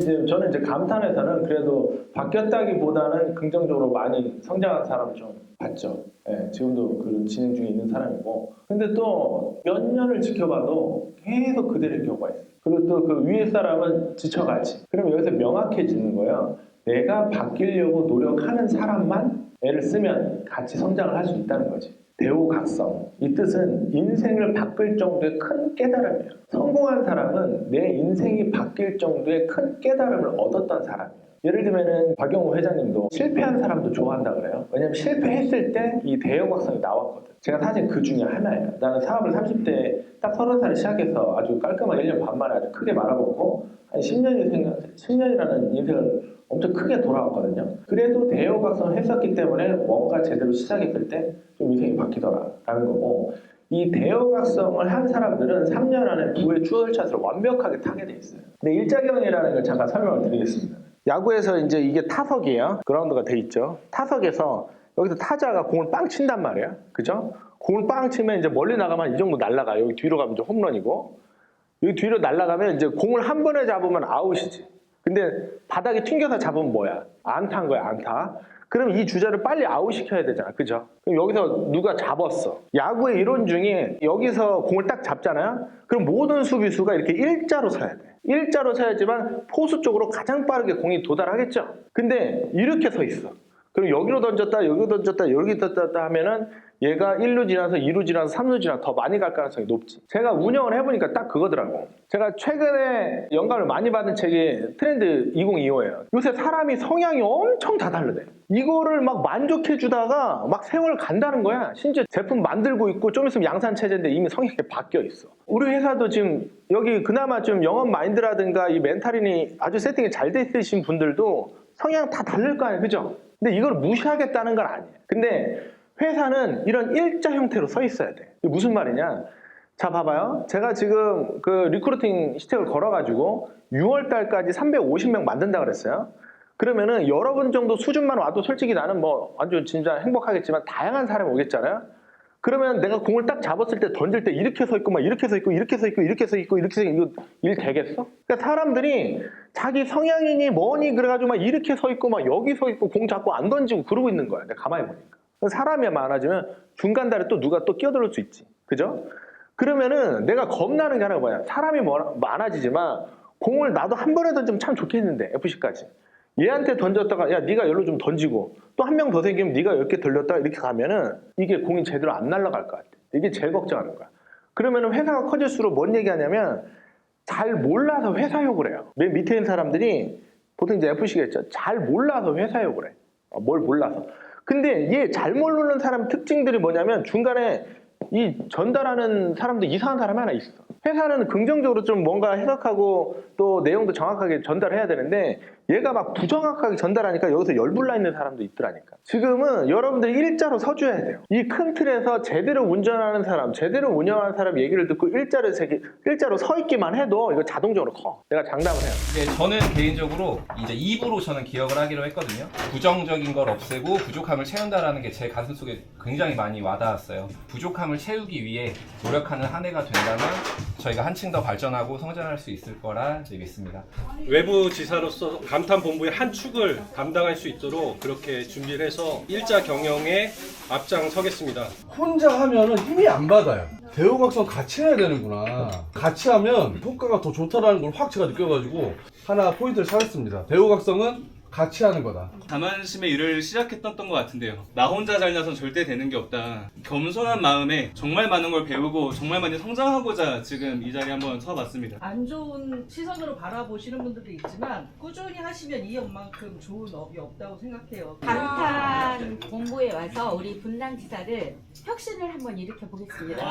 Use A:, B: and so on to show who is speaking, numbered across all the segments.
A: 이제 저는 이제 감탄에서는 그래도 바뀌었다기보다는 긍정적으로 많이 성장한 사람 좀 봤죠. 예, 지금도 그 진행 중에 있는 사람이고. 근데 또 몇 년을 지켜봐도 계속 그대로인 경우가 있어요. 그리고 또 그 위에 사람은 지쳐가지. 그럼 여기서 명확해지는 거예요. 내가 바뀌려고 노력하는 사람만 애를 쓰면 같이 성장을 할 수 있다는 거지. 대우각성. 이 뜻은 인생을 바꿀 정도의 큰 깨달음이에요. 성공한 사람은 내 인생이 바뀔 정도의 큰 깨달음을 얻었던 사람이에요. 예를 들면은 박영우 회장님도 실패한 사람도 좋아한다 그래요. 왜냐면 실패했을 때 이 대우각성이 나왔거든. 제가 사실 그 중에 하나예요. 나는 사업을 30대 딱 30살에 시작해서 아주 깔끔하게 1년 반 만에 아주 크게 말아먹고 한 10년이라는 인생을 엄청 크게 돌아왔거든요. 그래도 대우각성을 했었기 때문에 뭔가 제대로 시작했을 때 좀 인생이 바뀌더라라는 거고, 이 대우각성을 한 사람들은 3년 안에 부의 추월차트를 완벽하게 타게 돼 있어요. 근데 일자경이라는 걸 잠깐 설명을 드리겠습니다. 야구에서 이제 이게 타석이에요. 그라운드가 돼 있죠. 타석에서 여기서 타자가 공을 빵 친단 말이에요. 그죠? 공을 빵 치면 이제 멀리 나가면 이 정도 날아가요. 여기 뒤로 가면 이제 홈런이고, 여기 뒤로 날아가면 이제 공을 한 번에 잡으면 아웃이지. 근데 바닥에 튕겨서 잡으면 뭐야? 안타인 거야, 안타. 그럼 이 주자를 빨리 아웃시켜야 되잖아. 그죠? 그럼 여기서 누가 잡았어. 야구의 이론 중에 여기서 공을 딱 잡잖아요. 그럼 모든 수비수가 이렇게 일자로 서야 돼. 일자로 서야지만 포수 쪽으로 가장 빠르게 공이 도달하겠죠. 근데 이렇게 서 있어. 그럼 여기로 던졌다, 여기로 던졌다, 여기 던졌다 하면은 얘가 1루 지나서 2루 지나서 3루 지나서 더 많이 갈 가능성이 높지. 제가 운영을 해보니까 딱 그거더라고. 제가 최근에 영감을 많이 받은 책이 트렌드 2025예요. 요새 사람이 성향이 엄청 다 다르대. 이거를 막 만족해주다가 막 세월 간다는 거야. 심지어 제품 만들고 있고 좀 있으면 양산체제인데 이미 성향이 바뀌어 있어. 우리 회사도 지금 여기 그나마 좀 영업 마인드라든가 이 멘탈이니 아주 세팅이 잘 돼 있으신 분들도 성향 다 다를 거 아니에요. 그죠? 근데 이걸 무시하겠다는 건 아니에요. 근데 회사는 이런 일자 형태로 서 있어야 돼. 이게 무슨 말이냐? 자, 봐봐요. 제가 지금 그 리크루팅 시책을 걸어가지고 6월 달까지 350명 만든다 그랬어요. 그러면은 여러분 정도 수준만 와도 솔직히 나는 뭐 완전 진짜 행복하겠지만 다양한 사람이 오겠잖아요. 그러면 내가 공을 딱 잡았을 때 던질 때 이렇게 서 있고 막 이렇게 서 있고 이렇게 서 있고 이렇게 서 있고 이렇게 서 있고 이거 일 되겠어? 그러니까 사람들이 자기 성향이니 뭐니 그래가지고 막 이렇게 서 있고 막 여기 서 있고 공 잡고 안 던지고 그러고 있는 거야. 내가 가만히 보니까. 사람이 많아지면 중간다리에 또 누가 또 끼어들 수 있지. 그죠? 그러면은 내가 겁나는 게 하나가 뭐야. 사람이 많아지지만 공을 나도 한 번에 던지면 참 좋겠는데 FC까지. 얘한테 던졌다가 야 네가 열로 좀 던지고 또 한 명 더 생기면 네가 10개 돌렸다가 이렇게 가면은 이게 공이 제대로 안 날아갈 것 같아. 이게 제일 걱정하는 거야. 그러면은 회사가 커질수록 뭔 얘기하냐면 잘 몰라서 회사 욕을 해요. 맨 밑에 있는 사람들이 보통 이제 FC겠죠. 잘 몰라서 회사 욕을 해. 뭘 몰라서. 근데 얘 잘 모르는 사람 특징들이 뭐냐면 중간에 이 전달하는 사람도 이상한 사람이 하나 있어. 회사는 긍정적으로 좀 뭔가 해석하고 또 내용도 정확하게 전달해야 되는데 얘가 막 부정확하게 전달하니까 여기서 열불나 있는 사람도 있더라니까. 지금은 여러분들이 일자로 서줘야 돼요. 이 큰 틀에서 제대로 운전하는 사람, 제대로 운영하는 사람 얘기를 듣고 일자로 서 있기만 해도 이거 자동적으로 커. 내가 장담을 해요.
B: 네, 저는 개인적으로 이제 입으로 저는 기억을 하기로 했거든요. 부정적인 걸 없애고 부족함을 채운다라는 게 제 가슴속에 굉장히 많이 와닿았어요. 부족함을 채우기 위해 노력하는 한 해가 된다면 저희가 한층 더 발전하고 성장할 수 있을 거라 믿습니다.
C: 외부 지사로서 감탄본부의 한 축을 담당할 수 있도록 그렇게 준비를 해서 일자 경영에 앞장서겠습니다.
D: 혼자 하면은 힘이 안 받아요. 대우각성 같이 해야 되는구나. 같이 하면 효과가 더 좋다라는 걸 확 제가 느껴가지고 하나 포인트를 찾았습니다. 대우각성은 같이 하는 거다.
E: 자만심의 일을 시작했던 것 같은데요. 나 혼자 잘나선 절대 되는 게 없다. 겸손한 마음에 정말 많은 걸 배우고 정말 많이 성장하고자 지금 이 자리에 한번 서봤습니다.
F: 안 좋은 시선으로 바라보시는 분들도 있지만 꾸준히 하시면 이 업만큼 좋은 업이 없다고 생각해요.
G: 감탄 본부에 와서 우리 분당지사를 혁신을 한번 일으켜 보겠습니다.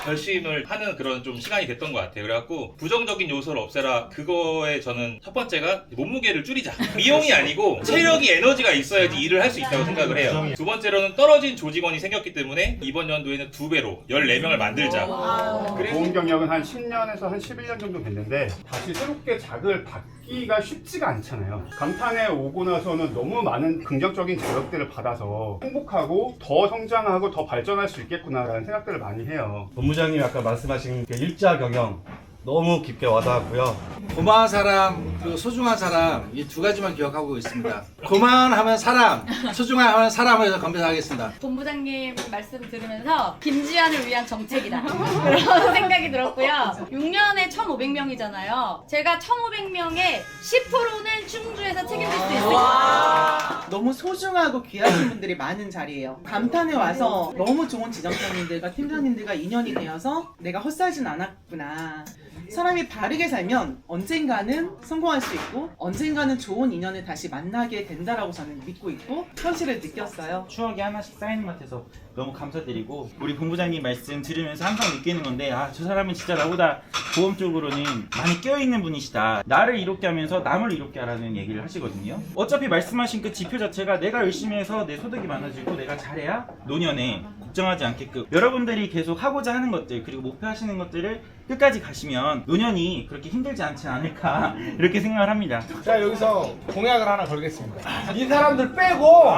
H: 결심을 하는 그런 좀 시간이 됐던 것 같아요. 그래갖고 부정적인 요소를 없애라. 그거에 저는 첫 번째가 몸무게를 줄이자. 미용이 아니고 체력이 에너지가 있어야지 일을 할 수 있다고 생각을 해요. 두 번째로는 떨어진 조직원이 생겼기 때문에 이번 연도에는 2배로 14명을 만들자.
I: 보험 경력은 한 10년에서 한 11년 정도 됐는데 다시 새롭게 작을 받기가 쉽지가 않잖아요. 감탄에 오고 나서는 너무 많은 긍정적인 자극들을 받아서 행복하고 더 성장하고 더 발전할 수 있겠구나라는 생각들을 많이 해요.
D: 본부장님이 아까 말씀하신 그 일자 경영
J: 너무 깊게 와닿았고요. 고마운 사람 그리고 소중한 사람 이 두 가지만 기억하고 있습니다. 고마운 하면 사람, 소중한 하면 사람을 해서 검색하겠습니다.
K: 본부장님 말씀 들으면서 김지한을 위한 정책이다 그런 생각이 들었고요. 6년에 1,500명이잖아요. 제가 1,500명의 10%는 충주에서 책임질 수 있을 것 같아요.
F: 너무 소중하고 귀하신 분들이 많은 자리예요. 감탄에 와서 너무 좋은 지점장님들과 팀장님들과 인연이 되어서 내가 헛살진 않았구나. 사람이 바르게 살면 언젠가는 성공할 수 있고 언젠가는 좋은 인연을 다시 만나게 된다라고 저는 믿고 있고 현실을 느꼈어요.
L: 추억이 하나씩 쌓이는 것 같아서 너무 감사드리고 우리 본부장님 말씀 들으면서 항상 느끼는 건데 아, 저 사람은 진짜 나보다 보험 쪽으로는 많이 껴있는 분이시다. 나를 이롭게 하면서 남을 이롭게 하라는 얘기를 하시거든요. 어차피 말씀하신 그 지표 자체가 내가 열심히 해서 내 소득이 많아지고 내가 잘해야 노년에 걱정하지 않게끔 여러분들이 계속 하고자 하는 것들 그리고 목표하시는 것들을 끝까지 가시면 노년이 그렇게 힘들지 않지 않을까 이렇게 생각을 합니다.
J: 자 여기서 공약을 하나 걸겠습니다. 이 사람들 빼고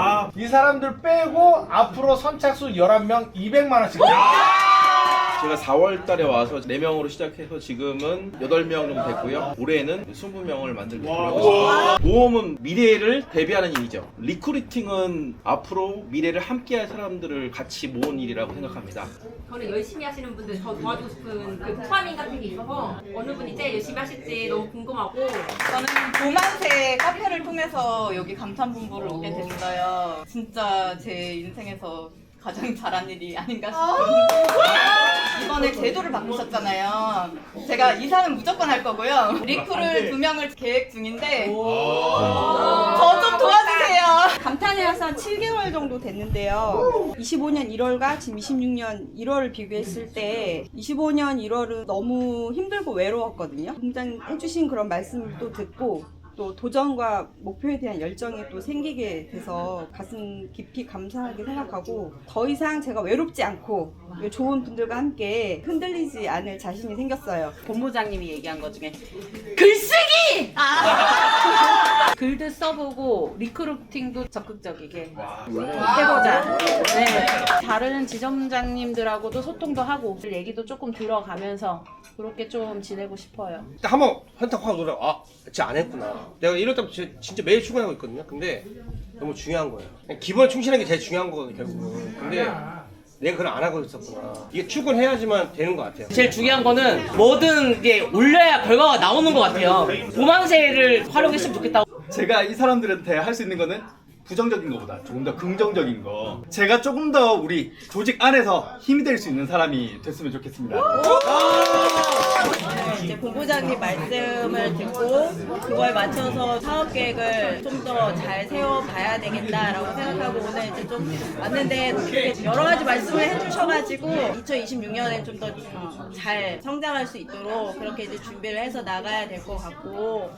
J: 앞으로 선착순 11명 200만 원씩.
M: 제가 4월 달에 와서 4명으로 시작해서 지금은 8명 정도 됐고요. 올해는 20명을 만들고 하고 있습니다. 보험은 미래를 대비하는 일이죠. 리크루팅은 앞으로 미래를 함께할 사람들을 같이 모은 일이라고 생각합니다.
K: 저는 열심히 하시는 분들 더 도와주고 싶은 그 도파민 같은 게 있어서 어느 분이 제일 열심히 하실지 너무 궁금하고
F: 저는 도만세 카페를 통해서 여기 감탄본부를 오게 됐어요. 진짜 제 인생에서 가장 잘한 일이 아닌가 싶은 이번에 제도를 바꾸셨잖아요. 제가 이사는 무조건 할 거고요. 리크를 2명을 계획 중인데 저 좀 도와주세요.
K: 감탄에 와서 한 7개월 정도 됐는데요. 25년 1월과 지금 26년 1월을 비교했을 때 25년 1월은 너무 힘들고 외로웠거든요. 본부장님 해주신 그런 말씀을 또 듣고 또 도전과 목표에 대한 열정이 또 생기게 돼서 가슴 깊이 감사하게 생각하고 더 이상 제가 외롭지 않고 좋은 분들과 함께 흔들리지 않을 자신이 생겼어요. 본부장님이 얘기한 것 중에 글쓰기! 글도 써보고 리크루팅도 적극적이게 해보자. 네. 다른 지점장님들하고도 소통도 하고 얘기도 조금 들어가면서 그렇게 좀 지내고 싶어요.
J: 한번 현탁 확 놀아. 아, 진짜 안 했구나. 내가 이럴 때 진짜 매일 출근하고 있거든요. 근데 너무 중요한 거예요. 기본에 충실한 게 제일 중요한 거거든요, 결국은. 근데 내가 그걸 안 하고 있었구나. 이게 출근해야지만 되는 것 같아요.
F: 제일 중요한 거는 뭐든 이게 올려야 결과가 나오는 것 같아요. 도망세를 활용했으면 좋겠다고.
J: 제가 이 사람들한테 할 수 있는 거는 부정적인 것보다 조금 더 긍정적인 거. 제가 조금 더 우리 조직 안에서 힘이 될 수 있는 사람이 됐으면 좋겠습니다.
F: 이제 본부장님 말씀을 듣고 그거에 맞춰서 사업 계획을 좀 더 잘 세워봐야 되겠다라고 생각하고 오늘 이제 좀 왔는데 이렇게 여러 가지 말씀을 해주셔가지고 2026년에 좀 더 잘 성장할 수 있도록 그렇게 이제 준비를 해서 나가야 될 것 같고.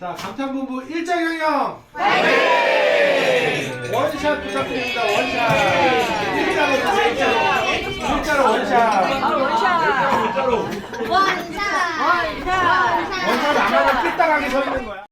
J: 자, 감탄본부 일자경영 화이팅! 원샷 부탁드립니다. 원샷. 일자로 원샷. 원샷 안 하면 삐딱하게 서 있는 거야.